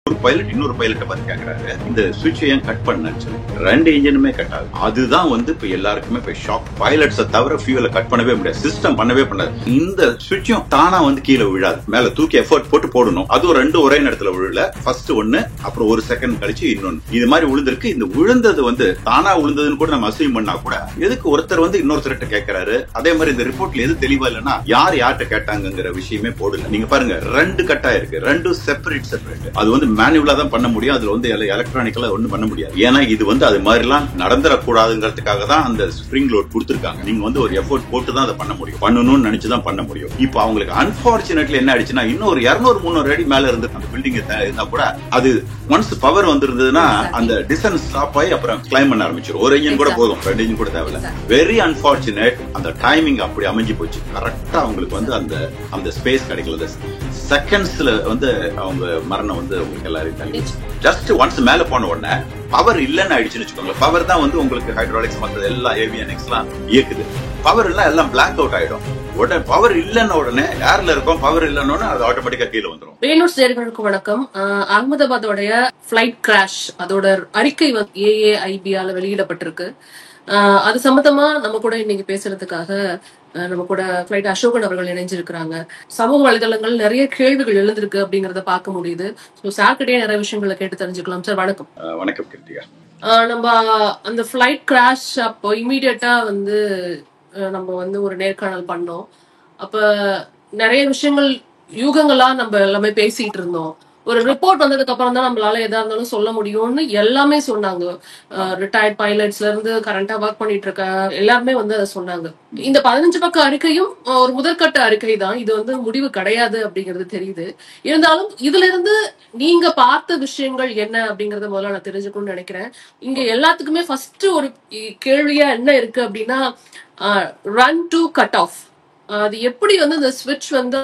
ஒரு பைலட் இன்னொரு பைலட்டை பார்த்து கேட்கறாரு, இந்த சுவிட்ச் ஏன் கட் பண்ணன்னு சொல்லி. ரெண்டு இன்ஜினுமே கட் ஆகுது. அதுதான் வந்து இப்ப எல்லாருக்குமே இப்ப ஷாக். பைலட்ஸை தவிர ஃபியூலை கட் பண்ணவே முடியாது, சிஸ்டம் பண்ணவே பண்ணாது. இந்த சுவிட்சும் தானா வந்து கீழே விழாது, மேல தூக்கி எஃபர்ட் போட்டு போடணும். அதுவும் ரெண்டு ஒரே நேரத்துல விழல. ஃபர்ஸ்ட் ஒன்னு, அப்புறம் ஒரு செகண்ட் கழிச்சு இன்னொன்னு. இது மாதிரி விழுந்திருக்கு. இந்த விழுந்தது வந்து தானா விழுந்ததுன்னு கூட நம்ம அசியூம் பண்ணா கூட எதுக்கு ஒருத்தர் வந்து இன்னொருத்தர்கிட்ட கேட்கிறாரு. அதே மாதிரி இந்த ரிப்போர்ட்ல எது தெளிவா இல்லைன்னா யார்கிட்ட கேட்டாங்கிற விஷயமே போடல. நீங்க பாருங்க, ரெண்டு கட்டா இருக்கு, ரெண்டும் செப்பரேட். அது வந்து மேனுவலா தான் பண்ண முடியும், அதுல வந்து எலக்ட்ரானிக்கலா ஒண்ணும் பண்ண முடியாது. ஏன்னா இது வந்து அது மாதிரி எல்லாம் நடந்துடக்கூடாதுங்கிறதுக்காக தான் அந்த ஸ்ப்ரிங் லோட் கொடுத்திருக்காங்க. நீங்க வந்து ஒரு எஃபோர்ட் போட்டு தான் அதை பண்ண முடியும், பண்ணணும்னு நினைச்சுதான் பண்ண முடியும். இப்போ அவங்களுக்கு அன்பார்ச்சுனேட்லி என்ன ஆயிடுச்சுன்னா, இன்னும் ஒரு 200-300 அடி மேல இருந்து அந்த பில்டிங் இருந்தா கூட அது ஒன்ஸ் பவர் வந்திருந்ததுன்னா அந்த டிஸ்டன்ஸ் ஸ்டாப் ஆகி அப்புறம் கிளைம் பண்ண ஆரம்பிச்சிடும். ஒரு இன்ஜின் கூட போதும், 2 இன்ஜின் கூட தேவையில்ல. Very unfortunate. அந்த டைமிங் அப்படி அமைஞ்சு போச்சு. கரெக்டா அவங்களுக்கு வந்து அந்த ஸ்பேஸ் கிடைக்கல. செகண்ட்ஸ்ல வந்து அவங்க மரணம் வந்து உங்களுக்கு எல்லாரும் தெரியும். ஜஸ்ட் ஒன்ஸ் மேல போன உடனே பவர் இல்லன்னு ஆயிடுச்சுன்னு வச்சுக்கோங்களேன். பவர் தான் வந்து உங்களுக்கு ஹைட்ராலிக்ஸ் மற்ற எல்லா ஏவியானிக்ஸ் எல்லாம் இயக்குது. பவர் எல்லாம் பிளாக் அவுட் ஆயிடும். உடனே பவர் இல்லன்னு உடனே ஏர்ல இருக்கும், பவர் இல்லன்னு அது ஆட்டோமேட்டிக்கா கீழே வந்துடும். வேலூர் நேயர்களுக்கு வணக்கம். அகமதாபாத்தோடைய பிளைட் கிராஷ் அதோட அறிக்கை AAIB-ஆல வெளியிடப்பட்டிருக்கு. அது சம்பந்தமா நம்ம கூட இன்னைக்கு பேசுறதுக்காக நம்ம கூட பிளைட் அசோகன் அவர்கள் இணைஞ்சிருக்கிறாங்க. சமூக வலைதளங்கள் நிறைய கேள்விகள் எழுந்திருக்கு அப்படிங்கறத பார்க்க முடியுது. சார்கிட்டே நிறைய விஷயங்களை கேட்டு தெரிஞ்சுக்கலாம். சார் வணக்கம். வணக்கம் கிருத்திகா. நம்ம அந்த பிளைட் கிராஷ் அப்போ இமீடியட்டா வந்து நம்ம வந்து ஒரு நேர்காணல் பண்ணோம். அப்ப நிறைய விஷயங்கள் யூகங்களா நம்ம எல்லாமே பேசிட்டு இருந்தோம். ஒரு ரிப்போர்ட் வந்ததுக்கு அப்புறம் தான் நம்மளால எதா இருந்தாலும் சொல்ல முடியும்னு எல்லாமே சொன்னாங்க. ரிட்டையர்ட் பைலட்ஸ்ல இருந்து கரண்டா ஒர்க் பண்ணிட்டு இருக்க எல்லாருமே வந்து அதை சொன்னாங்க. இந்த 15 பக்க அறிக்கையும் ஒரு முதற்கட்ட அறிக்கை தான், இது வந்து முடிவு கிடையாது அப்படிங்கிறது தெரியுது. இருந்தாலும் இதுல இருந்து நீங்க பார்த்த விஷயங்கள் என்ன அப்படிங்கறத முதல்ல நான் தெரிஞ்சுக்கணும்னு நினைக்கிறேன். இங்க எல்லாத்துக்குமே ஃபர்ஸ்ட் ஒரு கேள்வியா என்ன இருக்கு அப்படின்னா, ரன் டு கட் ஆஃப், அது எப்படி வந்து இந்த ஸ்விட்ச் வந்து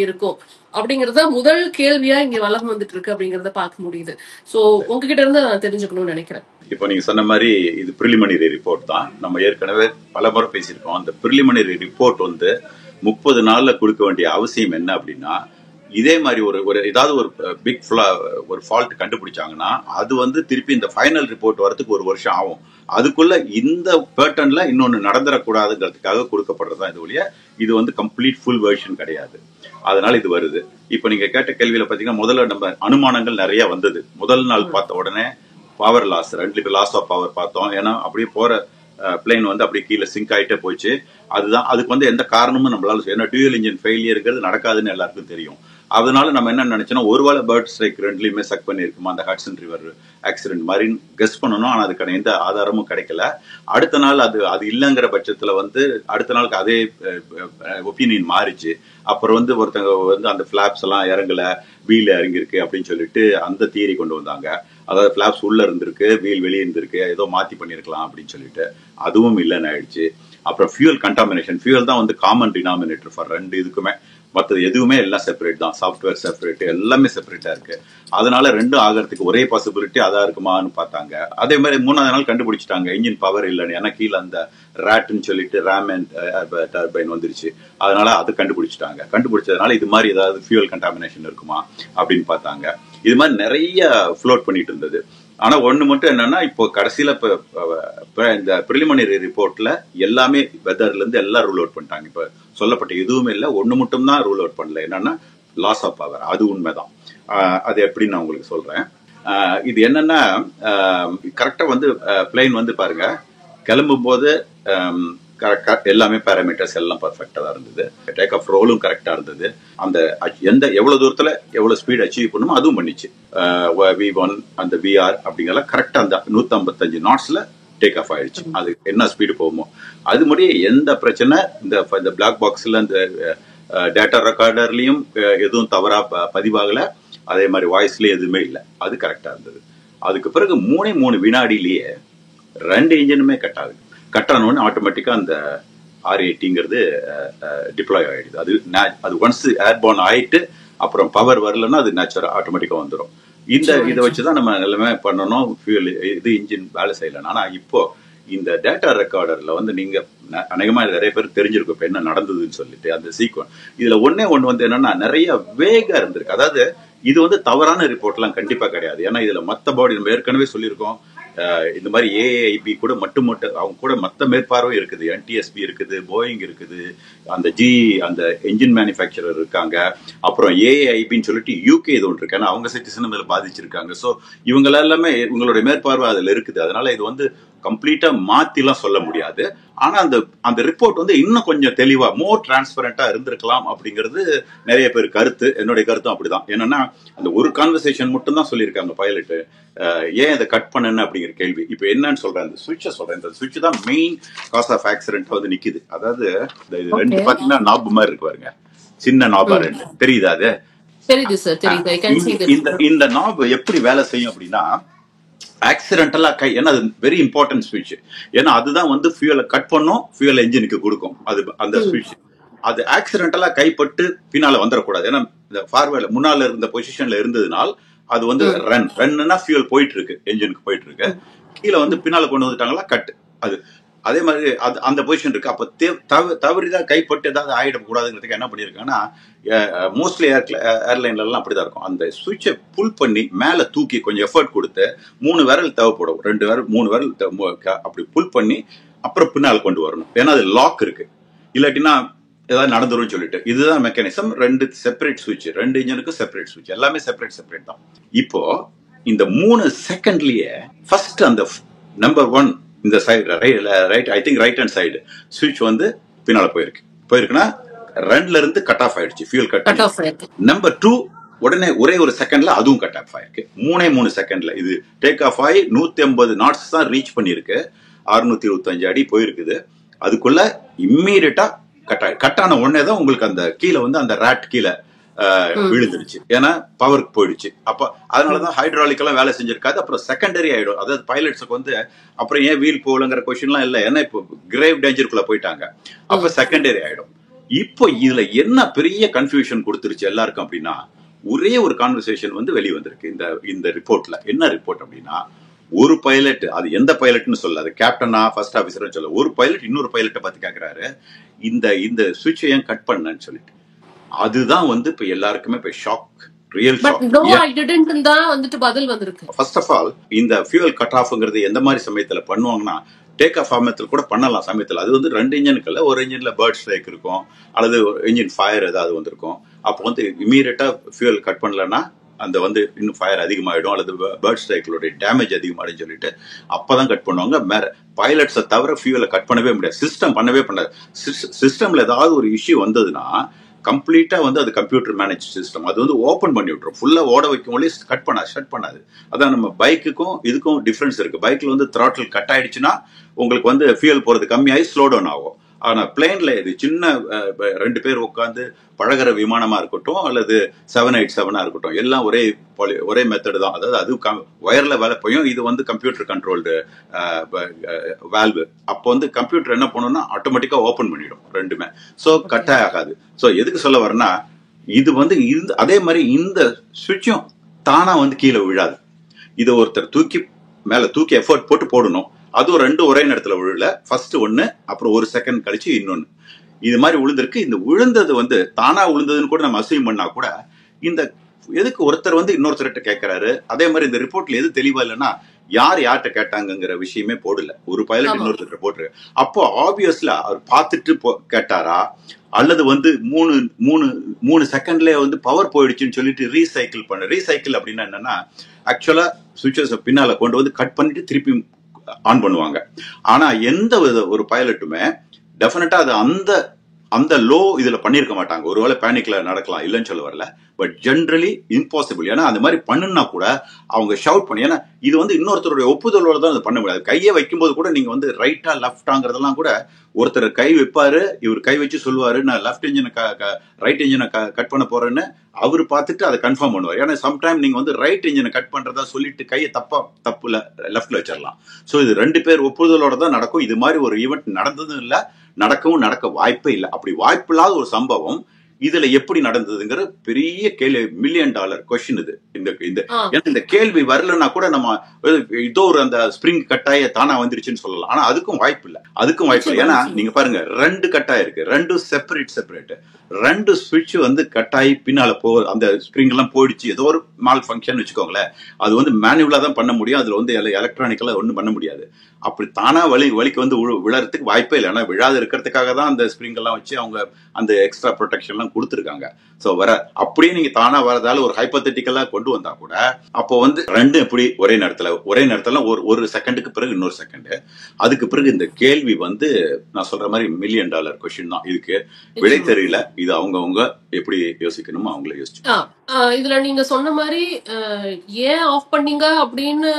இருக்கும் அப்படிங்கறத முதல் கேள்வியா இங்க வளர்ந்து வந்துட்டு இருக்கு அப்படிங்கறத பார்க்க முடியுது. சோ உங்ககிட்ட இருந்து நான் தெரிஞ்சுக்கணும்னு நினைக்கிறேன். இப்போ நீங்க சொன்ன மாதிரி இது பிரிலிமினரி ரிப்போர்ட் தான். நம்ம ஏற்கனவே பல முறை பேசியிருக்கோம். அந்த பிரிலிமினரி ரிப்போர்ட் வந்து 30 நாள்ல கொடுக்க வேண்டிய அவசியம் என்ன அப்படின்னா, இதே மாதிரி ஒரு ஏதாவது ஒரு பிக் ஒரு ஃபால்ட் கண்டுபிடிச்சாங்கன்னா அது வந்து திருப்பி இந்த ஃபைனல் ரிப்போர்ட் வரதுக்கு 1 வருஷம் ஆகும். அதுக்குள்ள இந்த பேட்டர்ன்ல இன்னொன்னு நடந்துடக்கூடாதுங்கிறதுக்காக கொடுக்கப்படுறதா இது ஒழிய இது வந்து கம்ப்ளீட் ஃபுல் வெர்ஷன் கிடையாது. அதனால இது வருது. இப்ப நீங்க கேட்ட கேள்வியில பாத்தீங்கன்னா, முதல்ல நம்ம அனுமானங்கள் நிறைய வந்தது. முதல் நாள் பார்த்த உடனே power loss, 2 loss of power பார்த்தோம். ஏன்னா அப்படியே போற பிளேன் வந்து அப்படியே கீழே சிங்க் ஆயிட்டே போச்சு. அதுதான் அதுக்கு வந்து எந்த காரணமும் நம்மளால, ஏன்னா டியூயல் இன்ஜின் ஃபெயிலியர்ங்கிறது நடக்காதுன்னு எல்லாருக்கும் தெரியும். அதனால நம்ம என்ன நினைச்சோம்னா, ஒருவேளை பேர்ட் ஸ்ட்ரைக் ரெண்டுலயுமே சக் பண்ணிருக்குமா அந்த ஹட்சன் ரிவர் ஆக்சிடென்ட் மாதிரி கெஸ் பண்ணணும். ஆனா அதுக்கான எந்த ஆதாரமும் கிடைக்கல. அடுத்த நாள் அது இல்லைங்கிற பட்சத்துல வந்து அடுத்த நாளுக்கு அதே ஒப்பீனியன் மாறிச்சு. அப்புறம் வந்து ஒருத்தங்க வந்து அந்த பிளாப்ஸ் எல்லாம் இறங்கல, வீல் இறங்கிருக்கு அப்படின்னு சொல்லிட்டு அந்த தியரி கொண்டு வந்தாங்க. அதாவது பிளாப்ஸ் உள்ள இருந்திருக்கு, வீல் வெளியே இருந்திருக்கு, ஏதோ மாத்தி பண்ணிருக்கலாம் அப்படின்னு சொல்லிட்டு அதுவும் இல்லைன்னு ஆயிடுச்சு. அப்புறம் ஃபியூல் கண்டாமினேஷன், ஃபியூல் தான் வந்து காமன் டினாமினேட்டர் ஃபார் ரெண்டு இதுக்குமே. மற்றது எதுவுமே எல்லாம் செப்பரேட் தான், சாஃப்ட்வேர் செப்பரேட், எல்லாமே செப்பரேட்டா இருக்கு. அதனால ரெண்டும் ஆகிறதுக்கு ஒரே பாசிபிலிட்டி அதா இருக்குமான்னு பார்த்தாங்க. அதே மாதிரி 3ஆவது நாள் கண்டுபிடிச்சிட்டாங்க இன்ஜின் பவர் இல்லைன்னு. ஏன்னா கீழே அந்த ரேட்னு சொல்லிட்டு ரேம் அண்ட் டர்பைன் வந்துருச்சு. அதனால அது கண்டுபிடிச்சதுனால இது மாதிரி ஏதாவது ஃபியூல் கண்டாமினேஷன் இருக்குமா அப்படின்னு பார்த்தாங்க. இது மாதிரி நிறைய ஃப்ளோட் பண்ணிட்டு இருந்தது. ஆனா ஒண்ணு மட்டும் என்னன்னா, இப்போ கடைசியில இந்த பிரிலிமினரி ரிப்போர்ட்ல எல்லாமே வெதர்ல இருந்து எல்லாம் ரூல் அவுட் பண்ணிட்டாங்க. இப்ப சொல்லப்பட்ட எதுவுமே இல்ல, ஒண்ணு மட்டும் தான் ரூல் அவுட் பண்ணல. என்னன்னா லாஸ் ஆஃப் பவர், அது உண்மைதான். அது எப்படின்னு நான் உங்களுக்கு சொல்றேன். இது என்னன்னா, கரெக்டா வந்து பிளைன் வந்து பாருங்க, கிளம்பும் போது எல்லாமே பேராமீட்டர்ஸ் எல்லாம் பர்ஃபெக்டா தான் இருந்தது. டேக் ஆஃப் ரோலும் கரெக்டா இருந்தது. அந்த எவ்வளவு தூரத்துல எவ்வளவு ஸ்பீட் அச்சீவ் பண்ணுமோ அதுவும் பண்ணிச்சு. V1 அந்த VR அப்படிங்கிற கரெக்டா அந்த 155 நாட்ஸ்ல டேக் ஆஃப் ஆயிடுச்சு. அது என்ன ஸ்பீடு போகுமோ அது முடிய எந்த பிரச்சனை இந்த பிளாக் பாக்ஸ்ல இந்த டேட்டா ரெக்கார்டர்லயும் எதுவும் தவறா பதிவாகல. அதே மாதிரி வாய்ஸ்லயும் எதுவுமே இல்லை, அது கரெக்டா இருந்தது. அதுக்கு பிறகு 3 வினாடியிலேயே 2 இன்ஜினுமே கட் ஆகுது. கட் ஆனோன்னு ஆட்டோமேட்டிக்கா அந்த R80ங்கிறது டிப்ளாய் ஆயிடுது. அது ஒன்ஸ் ஏர்போர்ன் ஆயிட்டு அப்புறம் பவர் வரலன்னா அது நேச்சுரல் ஆட்டோமேட்டிக்கா வந்துடும். இதை வச்சுதான் நம்ம எல்லாமே பண்ணணும். ஃபியூல் இது இன்ஜின் வேலை செய்யலாம். ஆனா இப்போ இந்த டேட்டா ரெக்கார்டர்ல வந்து நீங்க அநேகமா நிறைய பேர் தெரிஞ்சிருக்கும் இப்ப என்ன நடந்ததுன்னு சொல்லிட்டு அந்த சீக்வன்ஸ். இதுல ஒண்ணு வந்து என்னன்னா, நிறைய வேகா இருந்திருக்கு. அதாவது இது வந்து தவறான ரிப்போர்ட்லாம் கண்டிப்பா கிடையாது. ஏன்னா இதுல மத்த பாடி நம்ம ஏற்கனவே சொல்லியிருக்கோம், இந்த மாதிரி ஏஐபி கூட அவங்க கூட மத்த மேற்பார்வை இருக்குது, NTSB இருக்குது, போயிங் இருக்குது, அந்த அந்த என்ஜின் மேனுஃபேக்சரர் இருக்காங்க, அப்புறம் ஏஐபின்னு சொல்லிட்டு யூகே இது ஒன்று இருக்கு, ஏன்னா அவங்க சிட்டிசன் மேல பாதிச்சிருக்காங்க. ஸோ இவங்க எல்லாமே இவங்களுடைய மேற்பார்வை அதுல இருக்குது. அதனால இது வந்து கம்ப்ளீட்டா மாத்திலாம் சொல்ல முடியாது. ஆனா அந்த ரிப்போர்ட் வந்து இன்னும் கொஞ்சம் தெளிவா மோர் டிரான்ஸ்பரண்டா இருந்திருக்கலாம் அப்படிங்கிறது நிறைய பேர் கருத்து. என்னுடைய கருத்தும் அப்படிதான். என்னன்னா அந்த ஒரு கான்வர்சேஷன் மட்டும் தான் சொல்லியிருக்காங்க பைலட், ஏன் அதை கட் பண்ணு அப்படிங்கிற கேள்வி. இப்ப என்னன்னு சொல்றேன், அந்த சுவிட்சை சொல்றேன். இந்த சுவிட்ச் தான் மெயின் காஸ் ஆஃப் ஆக்சிடென்ட் வந்து நிக்குது. அதாவது இது ரெண்டு பாத்தீங்கன்னா நாப் மாதிரி இருக்கு பாருங்க, சின்ன நாபா ரெண்டு தெரியுதா? அது தெரியுது சார், தெரியுது. இந்த நாப் எப்படி வேலை செய்யும் அப்படின்னா ஆக்சிடென்டலா ஏன்னா அது வெரி இம்பார்ட்டன்ட் ஸ்விட்ச். ஏன்னா அதுதான் வந்து ஃபியூலை கட் பண்ணும், ஃபியூல் என்ஜினுக்கு கொடுக்கும். அது அந்த ஸ்விட்ச் அது ஆக்சிடென்டலா கைப்பட்டு பின்னால வந்துடக்கூடாது. ஏன்னா இந்த ஃபார்வேர்ட்ல முன்னால இருந்த பொசிஷன்ல இருந்ததுனால் அது வந்து ரன்னா ஃபியூல் போயிட்டு இருக்கு, என்ஜினுக்கு போயிட்டு இருக்கு. கீழே வந்து பின்னால கொண்டு வந்துட்டாங்களா கட். அது அதே மாதிரி அந்த பொசிஷன் இருக்கு. அப்ப தவறிதா கைப்பட்டு ஏதாவது ஆயிடக்கூடாதுங்கிறதுக்கு என்ன பண்ணிருக்காங்கன்னா, மோஸ்ட்லி ஏர்லைன்ல எல்லாம் அப்படிதான் இருக்கும். அந்த சுவிட்சை புல் பண்ணி மேல தூக்கி கொஞ்சம் எஃபர்ட் கொடுத்து 3 விரல் தேவைப்படும், 2 விரல் 3 விரல் அப்படி புல் பண்ணி அப்புறம் பின்னால் கொண்டு வரணும். ஏன்னா அது லாக் இருக்கு, இல்லாட்டினா ஏதாவது நடந்துரும் சொல்லிட்டு. இதுதான் மெக்கானிசம். 2 செப்பரேட் சுவிட்ச், 2 இன்ஜினுக்கு செப்பரேட் சுவிட்ச், எல்லாமே செப்பரேட் தான். இப்போ இந்த 3 செகண்ட்லயே ஃபர்ஸ்ட் அந்த நம்பர் 1 இந்த side right, I think right hand side சுவிட்ச் வந்து பின்னால போயிருக்குன்னா 2ல இருந்து கட் ஆஃப் ஆயிடுச்சு, ஃபியூல் கட் ஆஃப் ஆயிருக்கு. நம்பர் 2 உடனே ஒரே ஒரு செகண்ட்ல அதுவும் கட் ஆஃப் ஆயிருக்கு. 3 செகண்ட்ல இது டேக் ஆஃப் ஆகி 150 நாட்ஸ் தான் ரீச் பண்ணிருக்கு, 625 அடி போயிருக்குது. அதுக்குள்ள இம்மீடியட்டா கட் ஆன உடனே தான் உங்களுக்கு அந்த கீழே வந்து அந்த ராட் கீழே விழுந்துருச்சு, ஏன்னா பவருக்கு போயிடுச்சு. அப்ப அதனாலதான் ஹைட்ராலிக்கெல்லாம் வேலை செஞ்சிருக்காது. அப்புறம் செகண்டரி ஆயிடும். அதாவது பைலட்ஸுக்கு வந்து அப்புறம் ஏன் வீல் போகலங்கிற கொஸ்டின்லாம் இல்லை, ஏன்னா இப்போ கிரேவ் டேஞ்சருக்குள்ள போயிட்டாங்க. அப்ப செகண்டரி ஆயிடும். இப்போ இதுல என்ன பெரிய கன்ஃபியூஷன் கொடுத்துருச்சு எல்லாருக்கும் அப்படின்னா, ஒரே ஒரு கான்வர்சேஷன் வந்து வெளியே வந்திருக்கு இந்த ரிப்போர்ட்ல. என்ன ரிப்போர்ட் அப்படின்னா, ஒரு பைலட், அது எந்த பைலட்னு சொல்ல, அது கேப்டனா ஃபர்ஸ்ட் ஆபீசர்னு சொல்ல, ஒரு பைலட் இன்னொரு பைலட்டை பார்த்து கேட்கிறாரு, இந்த சுவிட்சை ஏன் கட் பண்ணன்னு சொல்லிட்டு. அதுதான் வந்து இப்ப எல்லாருக்குமே இப்ப ஷாக், ரியல் ஷாக். பதில் வந்திருக்கு. ஃபர்ஸ்ட் ஆஃப் ஆல் இந்த ஃபியூல் கட் ஆஃப்ங்கிறது எந்த மாதிரி சமயத்துல பண்ணுவாங்கன்னா, டேக் ஆஃப் சமயத்தில் கூட பண்ணலாம் சமயத்தில். அது வந்து 2 இன்ஜினுக்கு இல்ல, ஒரு இன்ஜின்ல பேர்ட் ஸ்ட்ரைக் இருக்கும், அல்லது இன்ஜின் ஃபயர் ஏதாவது வந்திருக்கும். அப்போ வந்து இமீடியட்டா ஃபியூல் கட் பண்ணலன்னா அந்த வந்து இன்னும் ஃபயர் அதிகமாயிடும், அல்லது பேர்ட் ஸ்ட்ரைக்களுடைய டேமேஜ் அதிகமாயிடும் சொல்லிட்டு அப்பதான் கட் பண்ணுவாங்க. வேற பைலட்ஸை தவிர ஃபியூலை கட் பண்ணவே முடியாது, சிஸ்டம் பண்ணவே பண்ணாது. சிஸ்டம்ல ஏதாவது ஒரு இஷ்யூ வந்ததுன்னா கம்ப்ளீட்டா வந்து அது கம்ப்யூட்டர் மேனேஜ் சிஸ்டம், அது வந்து ஓபன் பண்ணி விட்டுரும், ஃபுல்லா ஓட வைக்கும், ஒளி ஷட் பண்ணாது. அதான் நம்ம பைக்குக்கும் இதுக்கும் டிஃபரன்ஸ் இருக்கு. பைக்ல வந்து த்ராட்டில் கட் ஆயிடுச்சுன்னா உங்களுக்கு வந்து ஃபியூல் போறது கம்மியாகி ஸ்லோ டவுன் ஆகும். ஆனா பிளேன்ல இது சின்ன 2 பேர் உட்காந்து பழகிற விமானமா இருக்கட்டும், அல்லது 787 இருக்கட்டும், எல்லாம் ஒரே மெத்தட் தான். அதாவது அது ஒயர்ல வேலை போயும், இது வந்து கம்ப்யூட்டர் கண்ட்ரோல்டு வால்வு. அப்போ வந்து கம்ப்யூட்டர் என்ன பண்ணணும்னா ஆட்டோமேட்டிக்கா ஓபன் பண்ணிடும் ரெண்டுமே, சோ கட் ஆகாது. சோ எதுக்கு சொல்ல வரேன்னா, இது வந்து அதே மாதிரி இந்த சுவிட்சும் தானா வந்து கீழே விழாது. இது ஒருத்தர் மேல தூக்கி எஃபர்ட் போட்டு போடணும். அதுவும் 2 ஒரே நேரத்துல விழல, ஃபர்ஸ்ட் 1, அப்புறம் 1 செகண்ட் கழிச்சு இன்னொன்னு. இது மாதிரி விழுந்திருக்கு. இந்த விழுந்தது வந்து தானா விழுந்ததுன்னு கூட நம்ம அசைவ் பண்ணா கூட, இந்த எதுக்கு ஒருத்தர் வந்து இன்னொருத்தர்கிட்ட கேட்கிறாரு. அதே மாதிரி இந்த ரிப்போர்ட்ல எது தெளிவா இல்லைன்னா, யார்கிட்ட கேட்டாங்கிற விஷயமே போடல, ஒரு பைலட் இன்னொருத்தர் போட்டுரு. அப்போ ஆப்வியஸ்லா அவர் பார்த்துட்டு கேட்டாரா, அல்லது வந்து 3 செகண்ட்லயே வந்து பவர் போயிடுச்சுன்னு சொல்லிட்டு ரீசைக்கிள் அப்படின்னா என்னன்னா, ஆக்சுவலா சுவிட்சஸ் பின்னால கொண்டு வந்து கட் பண்ணிட்டு திருப்பி ஆன் பண்ணுவாங்க. ஆனா எந்த ஒரு பைலட்டுமே டெஃபினட்டா அது அந்த லோ இதுல பண்ணிருக்க மாட்டாங்க. ஒருவேளை பேனிக்ல நடக்கலாம், இல்லைன்னு சொல்ல வரல, பட் ஜென்ரலி இம்பாசிபிள். ஏன்னா அந்த மாதிரி பண்ணுனா கூட அவங்க ஷவுட் பண்ணி, ஏன்னா இது வந்து இன்னொருத்தருடைய ஒப்புதலோட தான் பண்ண முடியாது. கையை வைக்கும்போது கூட நீங்க வந்து ரைட்டா லெப்டாங்கிறதெல்லாம் கூட ஒருத்தர் கை வைப்பாரு, இவர் கை வச்சு சொல்லுவாரு, நான் லெப்ட் இன்ஜினை ரைட் இன்ஜினை கட் பண்ண போறேன்னு அவர் பார்த்துட்டு அதை கன்ஃபார்ம் பண்ணுவார். ஏன்னா சம்டைம் நீங்க வந்து ரைட் இன்ஜினை கட் பண்றதா சொல்லிட்டு கையை தப்புல லெப்ட்ல வச்சிடலாம். சோ இது 2 பேர் ஒப்புதலோட தான் நடக்கும். இது மாதிரி ஒரு ஈவெண்ட் நடந்ததும் இல்ல, நடக்க வாய்ப்பே இல்லை. அப்படி வாய்ப்பில்லாத ஒரு சம்பவம் இதுல எப்படி நடந்ததுங்கிற பெரிய கேள்வி, $1,000,000 கொஸ்டின் இது. ஆ இந்த கேள்வி வரலன்னா கூட நம்ம இதோ ஒரு அந்த ஸ்பிரிங் கட்டாய தானா வந்துருச்சுன்னு சொல்லலாம். ஆனா அதுக்கும் வாய்ப்பு இல்லை, நிச்சயமா ஏன்னா நிச்சயமா நீங்க பாருங்க 2 கட்டாயம் இருக்கு, 2 செப்பரேட் 2 ஸ்விட்ச் வந்து கட்டாயி பின்னால அந்த ஸ்பிரிங் எல்லாம் போயிடுச்சு, ஏதோ ஒரு மால் ஃபங்க்ஷன் வச்சுக்கோங்களேன். அது வந்து மேனுவலா தான் பண்ண முடியும், அதுல வந்து எலக்ட்ரானிக்கலா ஒன்றும் பண்ண முடியாது. அப்படி தானா வலிக்கு வந்து விழறதுக்கு வாய்ப்பே இல்லை. ஆனா விழாது இருக்கிறதுக்காக தான் அந்த ஸ்பிரிங் எல்லாம் வச்சு அவங்க அந்த எக்ஸ்ட்ரா ப்ரொடெக்ஷன் எல்லாம் கொடுத்துருக்காங்க. சோ அப்படியே நீங்க தானா வரதால ஒரு ஹைப்போதெட்டிக்கலா கொண்டு வந்தா கூட அப்போ வந்து 2 எப்படி ஒரே நேரத்துல ஒரு செகண்டுக்கு பிறகு இன்னொரு செகண்ட், அதுக்கு பிறகு இந்த கேள்வி வந்து நான் சொல்ற மாதிரி $1,000,000 கொஸ்டின் தான். இதுக்கு விடை நிச்சயமா. தெரியல. இது அவங்கவுங்க எப்படி யோசிக்கணுமோ அவங்களே யோசிச்சு. இதுல நீங்க சொன்ன மாதிரி ஏன் ஆஃப் பண்ணீங்க அப்படின்னு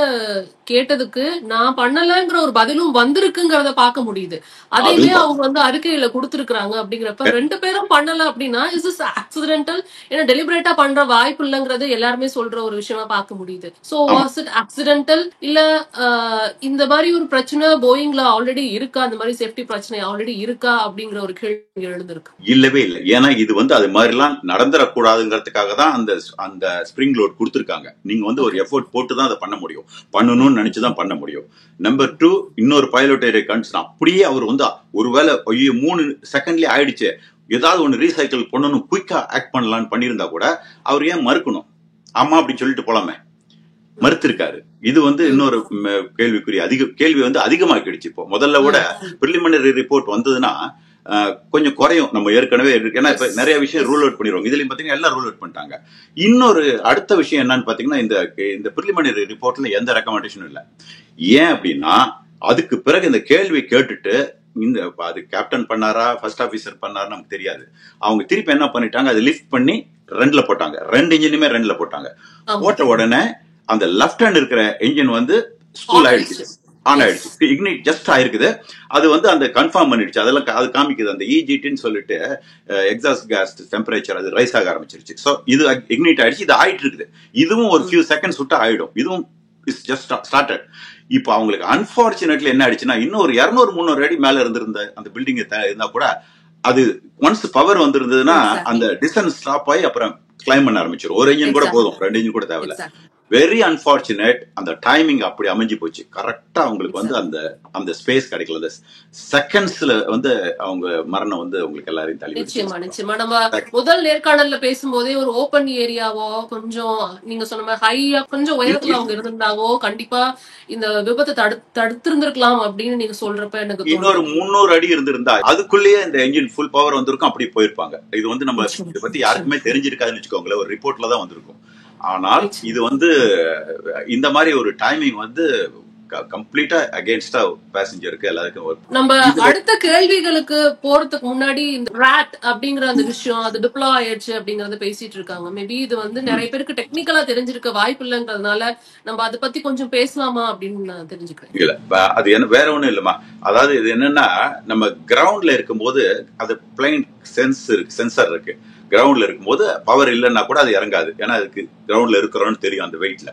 கேட்டதுக்கு நான் பண்ணலங்கிற ஒரு பதிலும் வந்திருக்குங்கிறத பார்க்க முடியுது. அதையுமே அதுவும் அவங்க வந்து அறிக்கையில கொடுத்திருக்காங்க. அப்படிங்கிறப்ப 2 பேரும் பண்ணல அப்படின்னா இஸ் இஸ் ஆக்சிடென்டல், ஏன்னா டெலிபரேட்டா பண்ற வாய்ப்பு இல்லைங்கிறது எல்லாருமே சொல்ற ஒரு விஷயமா பார்க்க முடியுது. சோ ஆமா. வாஸ் இட் ஆக்சிடென்டல், இல்ல இந்த மாதிரி ஒரு பிரச்சனை போயிங்ல ஆல்ரெடி இருக்கா, அந்த மாதிரி சேஃப்டி பிரச்சனை ஆல்ரெடி இருக்கா அப்படிங்கிற ஒரு கேள்வி எழுந்திருக்கு. இல்லவே இல்லை. ஏன்னா இது வந்து அது மாதிரி எல்லாம் நடந்துடக்கூடாதுங்கிறதுக்காக தான் அந்த ஸ்பிரிங் லோட் கொடுத்துருக்காங்க. நீங்க வந்து ஒரு ஓகே. எஃபோர்ட் போட்டு தான் அதை பண்ண முடியும், பண்ணணும்னு நினைச்சுதான் பண்ண முடியும். நம்பர் 2, இன்னொரு பைலட் கண்டிஷன் அப்படியே அவர் வந்து ஒருவேளை 3 செகண்ட்லயே ஆயிடுச்சு, ஏதாவது ஒண்ணு ரீசைக்கிள் பண்ணணும், குயிக்கா ஆக்ட் பண்ணலாம்னு பண்ணியிருந்தா கூட அவர் ஏன் மறுக்கணும்? ஆமா அப்படின்னு சொல்லிட்டு போலாமே, மறுத்திருக்காரு. இது வந்து இன்னொரு கேள்விக்குரிய கேள்வி வந்து அதிகமாக்கிடுச்சு. இப்போ முதல்ல விட பிரிலிமினரி ரிப்போர்ட் வந்ததுன்னா கொஞ்சம் குறையும். நம்ம ஏற்கனவே இருக்கு, ஏன்னா இப்ப நிறைய விஷயம் ரூல் அவுட் பண்ணிடுவாங்க. இதுலயும் பாத்தீங்கன்னா எல்லாம் ரூல் அவுட் பண்ணிட்டாங்க. இன்னொரு அடுத்த விஷயம் என்னன்னு பாத்தீங்கன்னா, இந்த பிரிலிமினரி ரிப்போர்ட்ல எந்த ரெக்கமெண்டேஷனும் இல்லை. ஏன் அப்படின்னா அதுக்கு பிறகு இந்த கேள்வி கேட்டுட்டு அது கேப்டன் பண்ணாரா ஃபர்ஸ்ட் ஆபீசர் பண்ணாரா நமக்கு தெரியாது. அவங்க திருப்பி என்ன பண்ணிட்டாங்க, அதை லிஃப்ட் பண்ணி 2ல போட்டாங்க, 2 இன்ஜினுமே 2ல போட்டாங்க. போட்ட உடனே அந்த லெஃப்ட் ஹேண்ட் இருக்கிற இன்ஜின் வந்து ஸ்கூல் ஆயிடுச்சு, ஆன் ஆயிடுச்சு, இக்னைட் ஜஸ்ட் ஆயிருக்குது. அது வந்து அந்த கன்ஃபார்ம் பண்ணிடுச்சு, அதெல்லாம் அது காமிக்குது. அந்த இஜிடின்னு சொல்லிட்டு எக்ஸாஸ்ட் கேஸ் டெம்பரேச்சர் அது ரைஸ் ஆக ஆரம்பிச்சிருச்சு. ஸோ இது இக்னைட் ஆயிடுச்சு, இது ஆயிட்டு இருக்குது. இதுவும் ஒரு ஃபியூ செகண்ட்ஸ் விட்டு ஆயிடும். இதுவும் இஸ் ஜஸ்ட் ஸ்டார்டட். இப்போ அவங்களுக்கு அன்பார்ச்சுனேட்லி என்ன ஆயிடுச்சுன்னா, இன்னும் ஒரு 200-300 அடி மேல இருந்திருந்த அந்த பில்டிங் இருந்தா கூட அது ஒன்ஸ் பவர் வந்திருந்ததுன்னா அந்த டிஸ்டன்ஸ் ஸ்டாப் ஆகி அப்புறம் கிளைம் பண்ண ஆரம்பிச்சிடும். ஒரு இன்ஜின் கூட போதும், 2 இன்ஜின் கூட தேவையில்ல. வெரி அன்பார்ச்சுனேட், அந்த டைமிங் அப்படி அமைஞ்சு போச்சு. கரெக்டா அவங்களுக்கு வந்து அந்த ஸ்பேஸ் கிடைக்கல. அந்த செகண்ட்ஸ்ல வந்து அவங்க மரணம் வந்து அவங்களுக்கு எல்லாரையும் தள்ளி. நிச்சயமா நம்ம முதல் நேர்காணல்ல பேசும்போதே ஒரு ஓபன் ஏரியாவோ கொஞ்சம் நீங்க சொன்ன மாதிரி ஹையா கொஞ்சம் உயரத்துல அவங்க இருந்திருந்தாவோ கண்டிப்பா இந்த விபத்தை தடுத்திருந்திருக்கலாம் அப்படின்னு நீங்க சொல்றப்ப எனக்கு இன்னொரு 300 அடி இருந்திருந்தா அதுக்குள்ளேயே இந்த என்ஜின் ஃபுல் பவர் வந்திருக்கும், அப்படி போயிருப்பாங்க. இது வந்து நம்ம இதை பத்தி யாருக்குமே தெரிஞ்சிருக்காதுன்னு வச்சுக்கோங்களேன், ஒரு ரிப்போர்ட்ல தான் வந்திருக்கும். ஆனால் இது வந்து இந்த மாதிரி ஒரு டைமிங் வந்து கம்ப்ளீட்டா அகைன்ஸ்டா பேசஞ்சருக்கு எல்லாருக்கும். நம்ம அடுத்த கேள்விகளுக்கு போறதுக்கு முன்னாடி இந்த ராட் அப்படிங்கிற அந்த விஷயம் அது டிப்ளாய் ஆயிடுச்சு அப்படிங்கறத பேசிட்டு இருக்காங்க. மேபி இது வந்து நிறைய பேருக்கு டெக்னிக்கலா தெரிஞ்சிருக்க வாய்ப்பு இல்லைங்கிறதுனால நம்ம அதை பத்தி கொஞ்சம் பேசலாமா அப்படின்னு நான் தெரிஞ்சுக்கிறேன். இல்ல அது என்ன வேற ஒண்ணும் இல்லமா, அதாவது இது என்னன்னா நம்ம கிரவுண்ட்ல இருக்கும்போது அது பிளைன் சென்சர் இருக்கு. கிரவுண்ட்ல இருக்கும்போது பவர் இல்லைன்னா கூட அது இறங்காது, ஏன்னா அதுக்கு கிரவுண்ட்ல இருக்கிறோம்னு தெரியும் அந்த வெயிட்ல.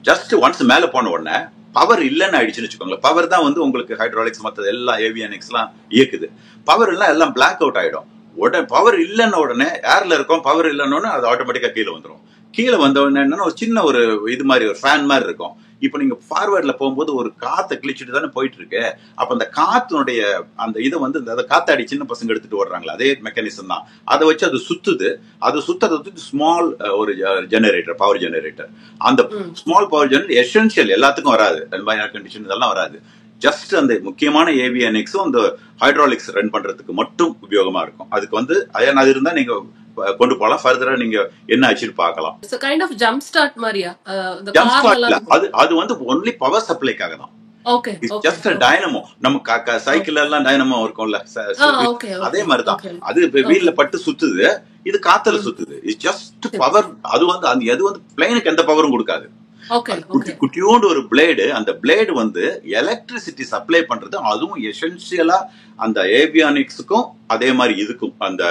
ஜஸ்ட் ஒன்ஸ் மேல போன உடனே பவர் இல்லைன்னு ஆயிடுச்சுன்னு வச்சுக்கோங்களேன். பவர் தான் வந்து உங்களுக்கு ஹைட்ராலிக்ஸ் மற்ற எல்லா ஏவியானிக்ஸ் எல்லாம் இயக்குது. பவர் இல்லைன்னா எல்லாம் பிளாக் அவுட் ஆயிடும். உடனே பவர் இல்லைன்ன உடனே ஏர்ல இருக்கும், பவர் இல்லைன்னு அது ஆட்டோமேட்டிக்கா கீழே வந்துடும். கீழே வந்த உடனே என்னன்னா ஒரு சின்ன ஒரு இது மாதிரி ஒரு ஃபேன் மாதிரி இருக்கும். இப்ப நீங்க ஃபார்வர்ட்ல போகும்போது ஒரு காத்தை கிழிச்சிட்டு தானே போயிட்டு இருக்கு. அப்ப அந்த காத்தினுடைய அந்த இதை வந்து அந்த காத்தாடி சின்ன பசங்க எடுத்துட்டு ஓடுறாங்களா, அதே மெக்கானிசம் தான். அதை வச்சு அது சுத்துது. அது சுத்துறதுக்கு ஸ்மால் ஒரு ஜெனரேட்டர், பவர் ஜெனரேட்டர். அந்த ஸ்மால் பவர் ஜெனரேட்டர் எசென்ஷியல் எல்லாத்துக்கும் வராது, ஏர் கண்டிஷன் இதெல்லாம் வராது. ஜஸ்ட் அந்த முக்கியமான ஏவியானிக்ஸும் அந்த ஹைட்ராலிக்ஸ் ரன் பண்றதுக்கு மட்டும் உபயோகமா இருக்கும். அதுக்கு வந்து அது இருந்தா நீங்க கொண்டு போலாம். ஃபர்தரா நீங்க என்ன ஆச்சுன்னு பார்க்கலாம். It's a kind of jump start மாதிரியா? ஜம்ப் ஸ்டார்ட் அது வந்து ஒன்லி பவர் சப்ளைக்காக தான். Okay, it's just a dynamo. நம்ம சைக்கிள் எல்லாம் டைனமோ இருக்கும்ல, அதே மாதிரி தான். அது வீல்ல பட்டு சுத்துது, இது காத்துல சுத்துது. It's just power. அது வந்து எது வந்து பிளைனுக்கு எந்த பவரும் கொடுக்காது. குட்டியோண்டு ஒரு பிளேடு, அந்த பிளேடு வந்து எலக்ட்ரிசிட்டி சப்ளை பண்றது, அதுவும் எசென்சியலா அந்த ஏவியானிக்ஸுக்கும் அதே மாதிரி இதுக்கும் அந்த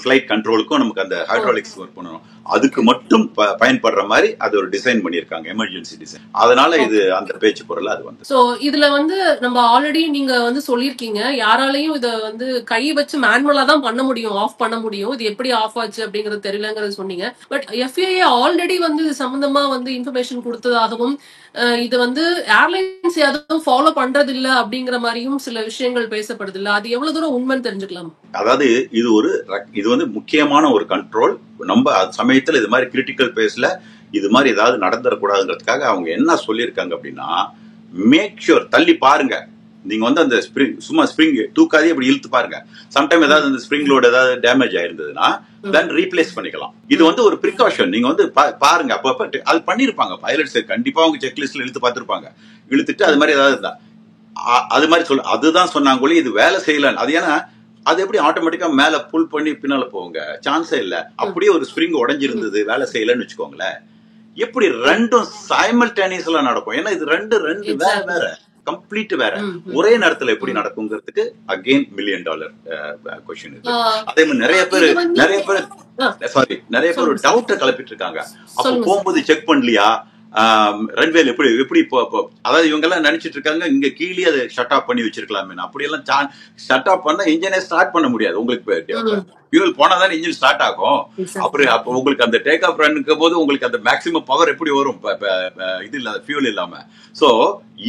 ஃபிளைட் கண்ட்ரோலுக்கும் நமக்கு அந்த ஹைட்ராலிக்ஸ் ஒர்க் பண்ணணும். அதுக்கு மட்டும் பயன்படுற மாதிரி அது ஒரு டிசைன் பண்ணிருக்காங்க, எமர்ஜென்சி டிசைன். அதனால இது அந்த பேச்சு பொருள் அது வந்து. சோ இதுல வந்து நம்ம ஆல்ரெடி நீங்க வந்து சொல்லிருக்கீங்க, யாராலையும் இத வந்து கை வச்சு மேனுவலா தான் பண்ண முடியும், ஆஃப் பண்ண முடியும், இது எப்படி ஆஃப் ஆச்சு அப்படிங்கறது தெரியலங்கறது சொன்னீங்க. பட் FAA ஆல்ரெடி வந்து இது சம்பந்தமா வந்து இன்ஃபர்மேஷன் கொடுத்ததாகவும், இது வந்து ஏர்லைன்ஸ் எதுவும் ஃபாலோ பண்றது இல்ல அப்படிங்கிற மாதிரியும் சில விஷயங்கள் பேசப்படுது இல்ல, அது எவ்வளவு தூரம் உண்மைன்னு தெரிஞ்சுக்கலாம்? அதாவது இது வந்து முக்கியமான ஒரு கண்ட்ரோல். நம்ம சமயத்துல இது மாதிரி கிரிட்டிக்கல் பேஸ்ல இது மாதிரி ஏதாவது நடந்துடக்கூடாதுங்கிறதுக்காக அவங்க என்ன சொல்லியிருக்காங்க அப்படின்னா, மேக் ஷூர் தள்ளி பாருங்க, நீங்க வந்து அந்த சும்மா ஸ்ப்ரிங் தூக்காதே இப்படி இழுத்து பாருங்க. சம்டைம் ஏதாவது அந்த ஸ்ப்ரிங்களோட ஏதாவது டேமேஜ் ஆயிருந்ததுன்னா தென் ரீப்ளேஸ் பண்ணிக்கலாம். இது வந்து ஒரு ப்ரிகாஷன். நீங்க வந்து பாருங்க, அப்பப்ப அது பண்ணிருப்பாங்க பைலட்ஸ், கண்டிப்பா அவங்க செக்லிஸ்ட்ல இழுத்து பார்த்திருப்பாங்க. இழுத்துட்டு அது மாதிரி ஏதாவது இருந்தா அது மாதிரி அதுதான் சொன்னாங்களே, இது வேலை செய்யல. அது ஏன்னா அது எப்படி ஆட்டோமேட்டிக்கா மேல புல் பண்ணி பின்னால போங்க, சான்ஸே இல்ல. அப்படியே ஒரு ஸ்ப்ரிங் உடைஞ்சிருந்தது, வேலை செய்யலன்னு வச்சுக்கோங்களேன், எப்படி ரெண்டும் சைமல்டேனியஸ்ல நடக்கும்? ஏன்னா இது ரெண்டு வேற வேற கம்ப்ளீட் வேற. ஒரே நேரத்துல எப்படி நடக்குங்கிறதுக்கு அகைன் $1 million கொஸ்டின் இது. அதே மாதிரி நிறைய பேர் ஒரு டவுட்டை கிளப்பிட்டு இருக்காங்க. அப்ப போகும்போது செக் பண்ணலையா, ரன்வேல எப்படி அதாவது இவங்க எல்லாம் நினைச்சிட்டு இருக்காங்க இங்க கீழே அதை ஷட் ஆஃப் பண்ணி வச்சிருக்கலாமே. அப்படி எல்லாம் ஷட் ஆஃப் பண்ணா இன்ஜினை ஸ்டார்ட் பண்ண முடியாது. உங்களுக்கு ஃபியூல் போனாதான் இன்ஜின் ஸ்டார்ட் ஆகும். அப்புறம் அப்ப உங்களுக்கு அந்த டேக் ஆஃப் ரன்னுக்கும் போது உங்களுக்கு அந்த மேக்ஸிமம் பவர் எப்படி வரும் இது இல்ல ஃபியூல் இல்லாம? சோ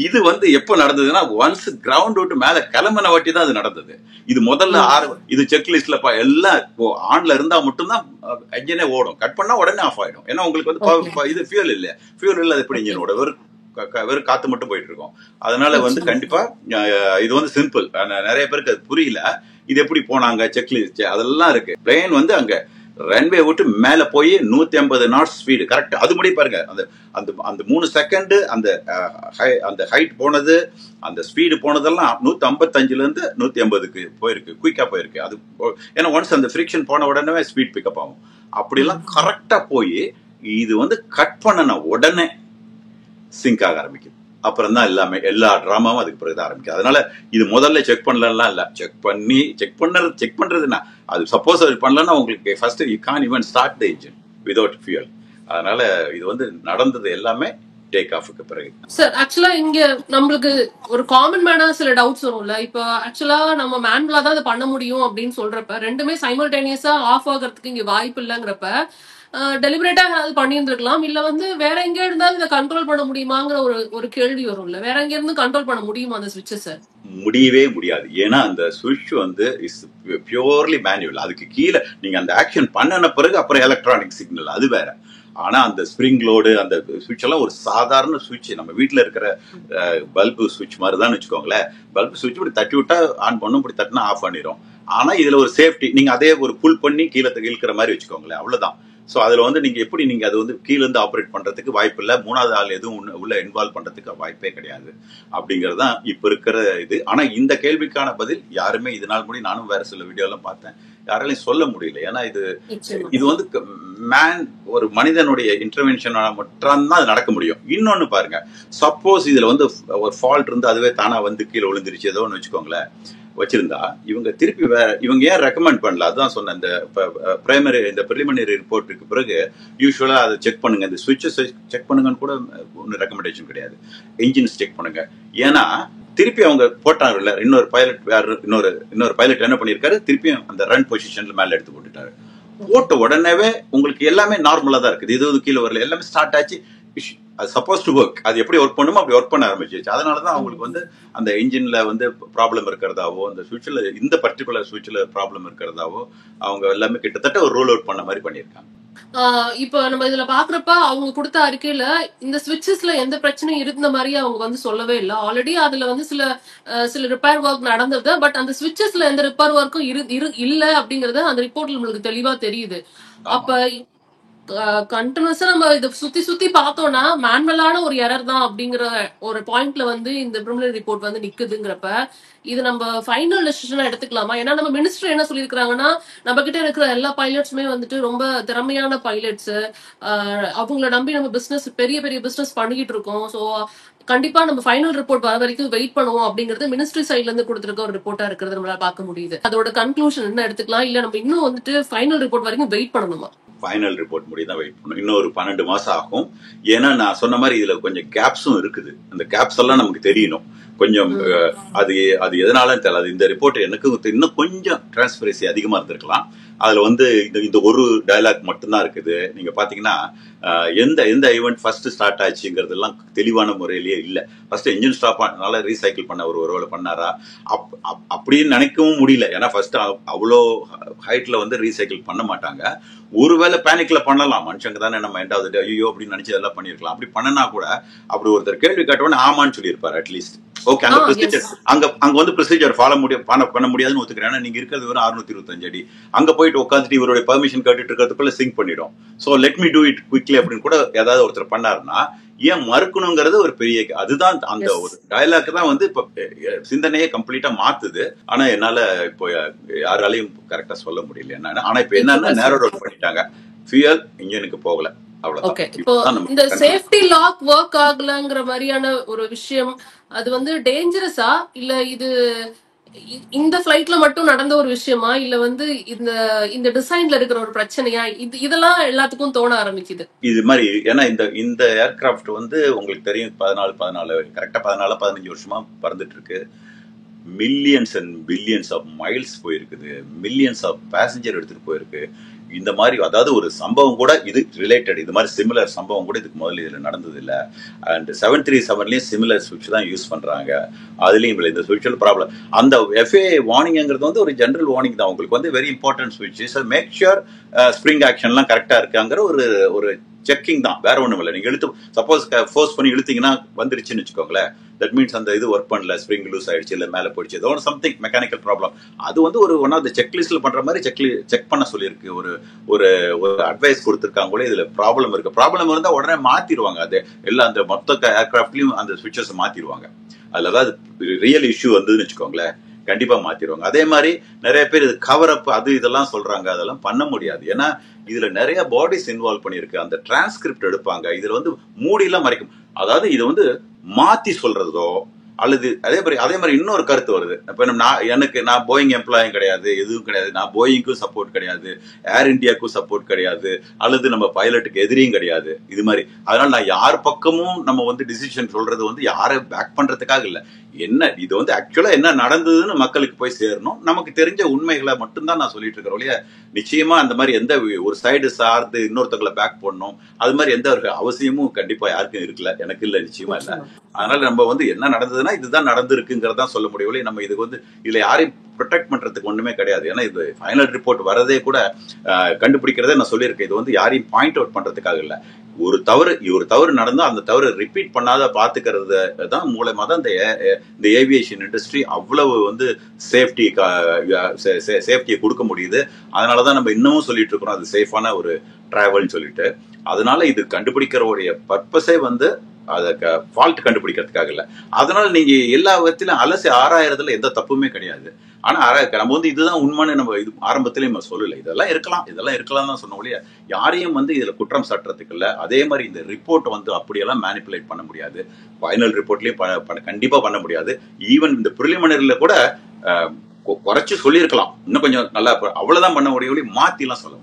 இது வந்து எப்ப நடந்ததுன்னா, ஒன்ஸ் கிரவுண்ட் விட்டு மேல கிளம்பின வாட்டி தான் அது நடந்தது. இது முதல்ல இது செக்லிஸ்ட்ல எல்லாம் ஆன்ல இருந்தா மட்டும்தான் இன்ஜினே ஓடும். கட் பண்ணா உடனே ஆஃப் ஆயிடும். ஏன்னா உங்களுக்கு வந்து இது ஃபியூல் இல்ல, ஃபியூல் இல்ல, அது எப்படி இன்ஜின் ஓட? வெறும் காத்து மட்டும் போயிட்டு இருக்கும். அதனால வந்து கண்டிப்பா இது வந்து சிம்பிள். நிறைய பேருக்கு அது புரியல. இது எப்படி போனாங்க, செக்லிஸ்ட் அதெல்லாம் இருக்கு. பிளேன் வந்து அங்க ரன்வே விட்டு மேல போய் 150 knots ஸ்பீடு கரெக்ட். அது முடி பாருங்க, அந்த 3 செகண்ட் அந்த ஹைட் போனது, அந்த ஸ்பீடு போனதெல்லாம் 155ல இருந்து 180க்கு போயிருக்கு, குயிக்கா போயிருக்கு. அது ஏன்னா ஒன்ஸ் அந்த ஃபிரிக்ஷன் போன உடனே ஸ்பீட் பிக்கப் ஆகும். அப்படிலாம் கரெக்டா போய் இது வந்து கட் பண்ணன உடனே சிங்க் ஆக ஆரம்பிக்குது. அப்புறம் தான் எல்லா டிராமாவும் அதுக்கு பிறகுதான் ஆரம்பிக்குது. அதனால இது முதல்ல செக் பண்ணலாம் இல்ல, செக் பண்றதுன்னா அது சப்போஸ் அது பண்ணலன்னா உங்களுக்கு first you can even start the engine without fuel. அதனால இது வந்து நடந்தது எல்லாமே டேக் ஆஃப்க்கு பிறகு. சார் ஆக்சுவலா இங்க நம்மளுக்கு ஒரு காமன் மேனா சில டவுட்ஸ் வரும்ல. இப்போ ஆக்சுவலா நம்ம மேனுவலா தான் அதை பண்ண முடியும் அப்படின்னு சொல்றப்ப, ரெண்டுமே சைமல்டேனியஸா ஆஃப் ஆகிறதுக்கு இங்க வாய்ப்பு இல்லைங்கிறப்ப, டெலிபரேட்டா ஏதாவது பண்ணியிருந்திருக்கலாம், இல்ல வந்து வேற எங்க இருந்தாலும் இதை கண்ட்ரோல் பண்ண முடியுமாங்கிற ஒரு கேள்வி வரும்ல. வேற எங்க இருந்து கண்ட்ரோல் பண்ண முடியுமா அந்த சுவிட்சஸ்? முடியவே முடியாது. ஏன்னா அந்த சுவிட்ச் வந்து இஸ் பியூர்லி மேனுவல். அதுக்கு கீழே நீங்க அந்த ஆக்ஷன் பண்ணன பிறகு அப்புறம் எலக்ட்ரானிக் சிக்னல், அது வேற. ஆனா அந்த ஸ்பிரிங் லோடு அந்த சுவிட்ச் எல்லாம் ஒரு சாதாரண சுவிட்ச், நம்ம வீட்டுல இருக்கிற பல்பு சுவிட்ச் மாதிரி தான் வச்சுக்கோங்களேன். பல்பு சுவிட்ச் இப்படி தட்டி விட்டா ஆன் பண்ணும், இப்படி தட்டினா ஆஃப் பண்ணிடும். ஆனா இதுல ஒரு சேஃப்டி, நீங்க அதே ஒரு புல் பண்ணி கீழே இழுக்கிற மாதிரி வச்சுக்கோங்களேன், அவ்வளவுதான். சோ அதுல வந்து நீங்க எப்படி நீங்க அது வந்து கீழே இருந்து ஆப்ரேட் பண்றதுக்கு வாய்ப்பு இல்ல, மூணாவது ஆள் எதுவும் உள்ள இன்வால்வ் பண்றதுக்கு வாய்ப்பே கிடையாது. அப்படிங்கறதுதான் இப்ப இருக்கிற இது. ஆனா இந்த கேள்விக்கான பதில் யாருமே இதனால் முடி, நானும் வேற சில வீடியோ எல்லாம் பார்த்தேன், யாராலையும் சொல்ல முடியல. ஏன்னா இது வந்து ஒரு மனிதனுடைய இன்டர்வென்ஷனால மட்டும்தான் அது நடக்க முடியும். இன்னொன்னு பாருங்க, சப்போஸ் இதுல வந்து ஒரு ஃபால்ட் இருந்து அதுவே தானா வந்து கீழே விழுந்துருச்சு ஏதோ ஒன்று வச்சுக்கோங்களேன், வச்சிருந்தா இவங்க திருப்பி இவங்க ஏன் ரெக்கமெண்ட் பண்ணல? அதுதான் சொன்ன, இந்த பிரிலிமினரி ரிப்போர்ட்டுக்கு பிறகு யூஸ்வலா அதை செக் பண்ணுங்க, இந்த சுவிட்சஸ் செக் பண்ணுங்கன்னு கூட ஒன்னும் ரெக்கமெண்டேஷன் கிடையாது. இன்ஜின்ஸ் செக் பண்ணுங்க. ஏன்னா திருப்பி அவங்க போட்டாங்கல்ல, இன்னொரு பைலட் என்ன பண்ணிருக்காரு, திருப்பியும் அந்த ரன் பொசிஷன்ல மேல எடுத்து போட்டுட்டாரு. போட்ட உடனேவே உங்களுக்கு எல்லாமே நார்மலா தான் இருக்குது, இது கீழே வரல, எல்லாமே ஸ்டார்ட் ஆச்சு. அது சப்போஸ் டு ஒர்க், அது எப்படி ஒர்க் பண்ணுமோ அப்படி ஒர்க் பண்ண ஆரம்பிச்சிருச்சு. அதனாலதான் அவங்களுக்கு வந்து அந்த இன்ஜின்ல வந்து ப்ராப்ளம் இருக்கிறதாவோ, அந்த சுவிட்ச்ல இந்த பர்டிகுலர் சுவிட்ச்ல ப்ராப்ளம் இருக்கிறதாவோ அவங்க எல்லாமே கிட்டத்தட்ட ஒரு ரோல் அவுட் பண்ண மாதிரி பண்ணிருக்காங்க. இப்ப நம்ம இதுல பாக்குறப்ப அவங்க கொடுத்த அறிக்கையில இந்த சுவிட்சஸ்ல எந்த பிரச்சனையும் இருந்த மாதிரி அவங்க வந்து சொல்லவே இல்லை. ஆல்ரெடி அதுல வந்து சில ரிப்பேர் ஒர்க் நடந்தது. பட் அந்த சுவிட்சஸ்ல எந்த ரிப்பேர் ஒர்க்கும் இல்ல அப்படிங்கறது அந்த ரிப்போர்ட்ல நம்மளுக்கு தெளிவா தெரியுது. அப்ப கண்டினியூஸா நம்ம இதை சுத்தி சுத்தி பார்த்தோம்னா மேனுவலான ஒரு எரர் தான் அப்படிங்கிற ஒரு பாயிண்ட்ல வந்து இந்த ப்ரிலிமினரி ரிப்போர்ட் வந்து நிக்குதுங்கிறப்ப இது நம்ம ஃபைனல் டெசிஷனா எடுத்துக்கலாமா? ஏன்னா நம்ம மினிஸ்டர் என்ன சொல்லியிருக்காங்கன்னா, நம்ம கிட்ட இருக்கிற எல்லா பைலட்ஸுமே வந்துட்டு ரொம்ப திறமையான பைலட்ஸ், அவங்கள நம்பி நம்ம பிசினஸ் பெரிய பெரிய பிசினஸ் பண்ணிக்கிட்டு இருக்கோம். ஸோ கண்டிப்பா நம்ம ஃபைனல் ரிப்போர்ட் வர வரைக்கும் வெயிட் பண்ணுவோம் அப்படிங்கிறது மினிஸ்ட்ரி சைட்ல இருந்து கொடுத்திருக்க ஒரு ரிப்போர்ட்டா இருக்கிறது நம்மளால பார்க்க முடியுது. அதோட கன்க்ளூஷன் என்ன எடுத்துக்கலாம், இல்ல நம்ம இன்னும் வந்துட்டு ஃபைனல் ரிப்போர்ட் வரைக்கும் வெயிட் பண்ணணுமா? ஃபைனல் ரிப்போர்ட் முடி தான் வெயிட் பண்ணணும். இன்னும் ஒரு 12 மாசம் ஆகும். ஏன்னா நான் சொன்ன மாதிரி இதுல கொஞ்சம் கேப்ஸும் இருக்குது. அந்த கேப்ஸ் எல்லாம் நமக்கு தெரியணும். கொஞ்சம் அது அது எதனாலன்னு தெரியல. இந்த ரிப்போர்ட் எனக்கு இன்னும் கொஞ்சம் டிரான்ஸ்பரன்சி அதிகமா இருந்திருக்கலாம். அதுல வந்து இந்த ஒரு டயலாக் மட்டும்தான் இருக்குது. நீங்க பாத்தீங்கன்னா எந்த எந்த ஈவெண்ட் ஃபர்ஸ்ட் ஸ்டார்ட் ஆச்சுங்கிறது எல்லாம் தெளிவான முறையிலேயே இல்ல. ஃபர்ஸ்ட் இன்ஜின் ஸ்டாப் ஆனால ரீசைக்கிள் பண்ண ஒருவேளை பண்ணாரா அப்படின்னு நினைக்கவும் முடியல. ஏன்னா ஃபர்ஸ்ட் அவ்வளோ ஹைட்ல வந்து ரீசைக்கிள் பண்ண மாட்டாங்க. ஒருவேளை பேனிக்ல பண்ணலாம். மனுஷங்க தானே, நம்ம ரெண்டாவது ஐயோ அப்படின்னு நினைச்சு அதெல்லாம் பண்ணிருக்கலாம். அப்படி பண்ணனா கூட அப்படி ஒருத்தர் கேள்வி கேட்டவொடனே ஆமான்னு சொல்லியிருப்பாரு அட்லீஸ்ட். ஓகே, அந்த ப்ரொசீஜர் அங்க வந்து ப்ரொசீஜர் ஃபாலோ பண்ண முடியாதுன்னு ஒத்துக்கிறேன். நீங்க இருக்கிறது வெறும் 625 அடி. அங்க போயிட்டு உட்காந்துட்டு இவருடைய பெர்மிஷன் கேட்டுட்டு இருக்கிறதுக்குள்ள சிங்க் பண்ணிடும். So let me do it quickly அப்படின்னு கூட ஏதாவது ஒருத்தர் பண்ணாருன்னா ஏன் மறுக்கணுங்கிறது ஒரு பெரிய, அதுதான் அந்த ஒரு டயலாக் தான் வந்து இப்ப சிந்தனையே கம்ப்ளீட்டா மாத்துது. ஆனா என்னால இப்போ யாராலையும் கரெக்டா சொல்ல முடியல என்ன. ஆனா இப்ப என்னன்னா நேரோ டவுன் பண்ணிட்டாங்க, ஃபியூயல் இன்ஜினுக்கு போகல. இப்போ இந்த சேஃப்டி லாக் ஒர்க் ஆகலங்கிற மாதிரியான ஒரு விஷயம், அது வந்து டேஞ்சரஸா, இல்ல இது இந்த ஃபிளைட்ல மட்டும் நடந்த ஒரு விஷயமா, இல்ல வந்து இந்த டிசைன்ல இருக்கிற ஒரு பிரச்சனையா, இதெல்லாம் எல்லாத்துக்கும் தோண ஆரம்பிக்குது இது மாதிரி. ஏன்னா இந்த ஏர்கிராஃப்ட் வந்து உங்களுக்கு தெரியும் 14 கரெக்டா 14-15 வருஷமா பறந்துட்டு இருக்கு. Millions and billions of miles போயிருக்குது, மில்லியன்ஸ் ஆஃப் பேசஞ்சர் எடுத்துட்டு போயிருக்கு. இந்த மாதிரி அதாவது ஒரு சம்பவம் கூட இது ரிலேட்டட், இது மாதிரி சிமிலர் சம்பவம் கூட இதுக்கு முதல்ல இதுல நடந்தது இல்லை. அண்ட் 737லயும் சிமிலர் சுவிட்ச் தான் யூஸ் பண்றாங்க. அதுலயும் இல்லை இந்த சுவிட்சில் ப்ராப்ளம். அந்த FAA வார்னிங்கிறது வந்து ஒரு ஜெனரல் வார்னிங் தான். உங்களுக்கு வந்து வெரி இம்பார்ட்டன்ட் சுவிட்ச். ஸோ மேக் ஷுர் ஸ்ப்ரிங் ஆக்ஷன்லாம் கரெக்டா இருக்காங்கிற ஒரு செக்கிங் தான், வேற ஒண்ணும் இல்லை. நீங்க இழுத்து சப்போஸ் ஃபோர்ஸ் பண்ணி இழுத்தீங்கன்னா வந்துருச்சுன்னு வச்சுக்கோங்களேன், தட் மீன்ஸ் அந்த இது ஒர்க் பண்ணல, ஸ்ப்ரிங் லூஸ் ஆயிடுச்சு, இல்ல மேல போயிடுச்சு, ஏதோ சம்திங் மெக்கானிக்கல் ப்ராப்ளம். அது வந்து ஒரு ஒன் ஆஃப் த செக்லிஸ்ட்ல பண்ற மாதிரி செக் பண்ண சொல்லியிருக்கு. ஒரு அட்வைஸ் கொடுத்துருக்காங்களே, இதுல ப்ராப்ளம் இருக்கு. ப்ராப்ளம் இருந்தா உடனே மாத்திடுவாங்க. அது எல்லாம் அந்த மொத்த ஏர்கிராஃப்ட்லயும் அந்த சுவிட்சஸ் மாத்திடுவாங்க. அதுல ஏதாவது ரியல் இஷ்யூ வந்ததுன்னு வச்சுக்கோங்களேன், கண்டிப்பா மாத்திடுவாங்க. அதே மாதிரி நிறைய பேர் இது கவர் அப் அது இதெல்லாம் சொல்றாங்க, அதெல்லாம் பண்ண முடியாது. ஏன்னா இதுல நிறைய பாடிஸ் இன்வால்வ் பண்ணிருக்கு. அந்த டிரான்ஸ்கிரிப்ட் எடுப்பாங்க, இதுல வந்து மூடி எல்லாம் மறைக்கும். அதாவது இது வந்து மாத்தி சொல்றதோ அல்லது அதே மாதிரி இன்னொரு கருத்து வருது. இப்ப நான் போயிங் எம்ப்ளாயும் கிடையாது, எதுவும் கிடையாது. நான் போயிங்க்கும் சப்போர்ட் கிடையாது, ஏர் இந்தியாவுக்கும் சப்போர்ட் கிடையாது, அல்லது நம்ம பைலட்டுக்கு எதிரியும் கிடையாது. இது மாதிரி அதனால நான் யார் பக்கமும் நம்ம வந்து டிசிஷன் சொல்றது வந்து யாரை பேக் பண்றதுக்காக இல்ல. என்ன இது வந்து ஆக்சுவலா என்ன நடந்ததுன்னு மக்களுக்கு போய் சேரணும். நமக்கு தெரிஞ்ச உண்மைகளை மட்டும்தான் நான் சொல்லிட்டு இருக்கிறேன் ஒழிய நிச்சயமா அந்த மாதிரி எந்த ஒரு சைடு சார்ந்து இன்னொருத்தங்களை பேக் பண்ணணும் அது மாதிரி எந்த ஒரு அவசியமும் கண்டிப்பா யாருக்கும் இருக்குல்ல, எனக்கு இல்ல, நிச்சயமா இல்ல. அதனால நம்ம வந்து என்ன நடந்ததுன்னா இதுதான் நடந்திருக்குங்கிறதா சொல்ல முடியும். நம்ம இதுக்கு வந்து இதுல யாரையும் ப்ரொடெக்ட் பண்றதுக்கு ஒண்ணுமே கிடையாது. ஏன்னா இது ஃபைனல் ரிப்போர்ட் வரதே கூட கண்டுபிடிக்கிறதே நான் சொல்லியிருக்கேன். இது வந்து யாரையும் பாயிண்ட் அவுட் பண்றதுக்காக இல்ல. ஒரு தவறு நடந்தா அந்த தவறு ரிப்பீட் பண்ணாத பாத்துக்கிறது தான் மூலமா தான் இந்த ஏவியேஷன் இண்டஸ்ட்ரி அவ்வளவு வந்து சேஃப்டியை கொடுக்க முடியுது. அதனாலதான் நம்ம இன்னமும் சொல்லிட்டு இருக்கிறோம் அது சேஃபான ஒரு டிராவல்னு சொல்லிட்டு. அதனால இது கண்டுபிடிக்கிறவுடைய பர்பஸே வந்து அதுக்கு ஃபால்ட் கண்டுபிடிக்கிறதுக்காக இல்ல. அதனால நீங்க எல்லா விதத்திலும் அலசி ஆராயறதுல எந்த தப்புமே கிடையாது. ஆனா நம்ம வந்து இதுதான் உண்மைன்னு நம்ம இது ஆரம்பத்திலே நம்ம சொல்லல. இதெல்லாம் இருக்கலாம் தான் சொன்ன ஒழிய யாரையும் வந்து இதுல குற்றம் சாட்டுறதுக்கு இல்ல. அதே மாதிரி இந்த ரிப்போர்ட் வந்து அப்படியெல்லாம் மேனிப்புலேட் பண்ண முடியாது. ஃபைனல் ரிப்போர்ட்லயும் கண்டிப்பா பண்ண முடியாது. ஈவன் இந்த பிரிலிமினரில கூட குறைச்சு சொல்லியிருக்கலாம், இன்னும் கொஞ்சம் நல்லா, அவ்வளவுதான் பண்ண முடியும், மாத்தி எல்லாம் சொல்ல